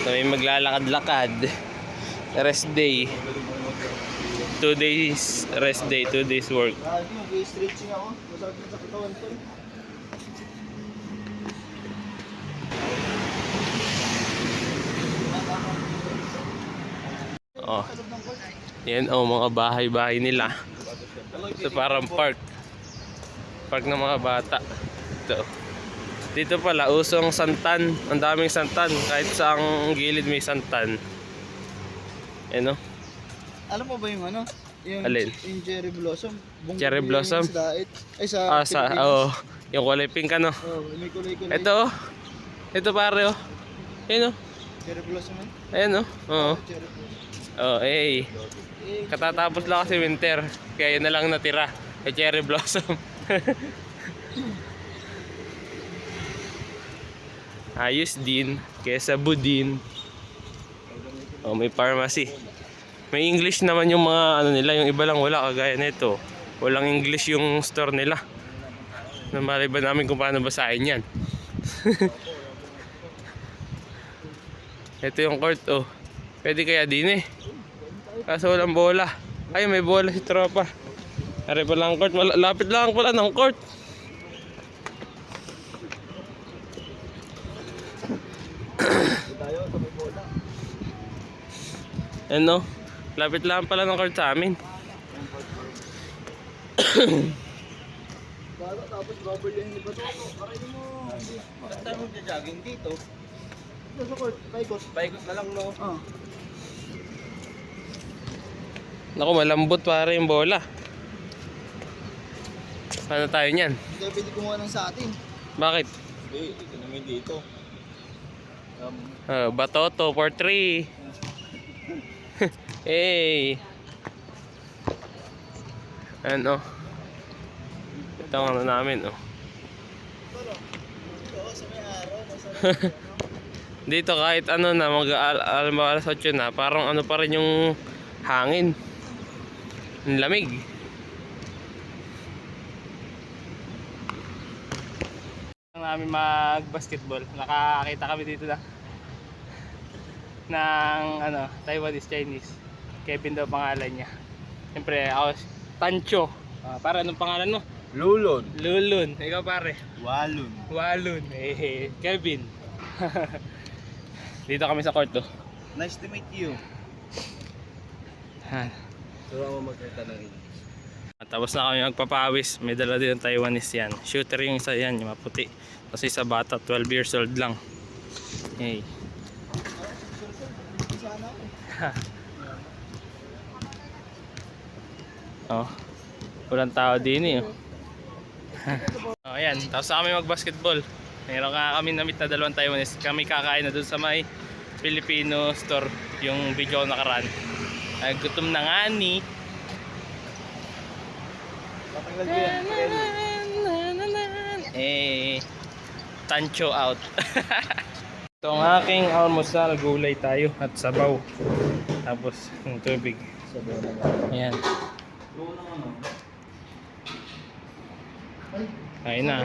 So, may maglalakad-lakad. Rest day. 2 days rest day, 2 days work. Mag-stretching ako. Masakit na sa katawan ko. Oh. Yan mga bahay-bahay nila. So parang park. Park ng mga bata. Ito. Dito pala usong santan. Ang daming santan. Kahit sa ang gilid may santan. Ano? Alam mo ba yung ano? Yung, Alin? yung cherry blossom. Cherry blossom? Sa daet. Ay sa yung kulay pink ano. May kulay-kulay. Ito. Ito pare oh. Ayan oh. Cherry blossom eh. Ayan oh. Oo. Cherry blossom. Oh, katatapos lang kasi winter. Kaya yun na lang natira. Cherry blossom. Ayos din. Kesa budin. Oh, may pharmacy. May English naman yung mga ano nila. Yung iba lang wala. Kagaya nito. Walang English yung store nila. Namalay ba namin kung paano basahin yan? Ito yung court oh. Pwede kaya din eh. Kaso walang bola. Ay, may bola si tropa. Ari pa lang court. Lapit lang pala ng court. Ano? Lapit lang pala ng court sa amin. Tapos babalyan ni Bato. Aray mo. Bakit tayo magja-jogging dito? Dito sa court. Paikot. Paikot na lang no. Naku, malambot pare yung bola. Paano tayo niyan? Hindi pwede kumuha ng sa atin. Bakit? Hindi, ito naman dito. Batoto for 3. Hey. Ano? Ito ang ano namin oh. Dito kahit ano na alas 8 na, parang ano pa rin yung hangin. Ang lamig. Namin mag-basketball. Nakakita kami dito ng ano, Taiwanese Chinese. Kevin daw pangalan niya. Siyempre ako Tancho. Para anong pangalan mo? Lulon. Lulun. Ikaw pare? Walon. Walun. Kevin. Dito kami sa court oh. Nice to meet you. Turo mo magkita ng English. Tapos na kami magpapawis. May dala din ng Taiwanese yan. Shooter yung isa yan, yung maputi. Kasi sa bata, 12 years old lang. Hey. Oh. Walang tao din eh. Oh, ayan. Tapos na kami mag-basketball. Meron nga kami na-meet na dalawang Taiwanese. Kami kakain na dun sa may Filipino store. Yung video ko nakaraan. Ay, gutom na nga ni. Tancho out. Ito ang aking almusal. Gulay tayo at sabaw. Tapos yung tubig. Ayan. Kain na.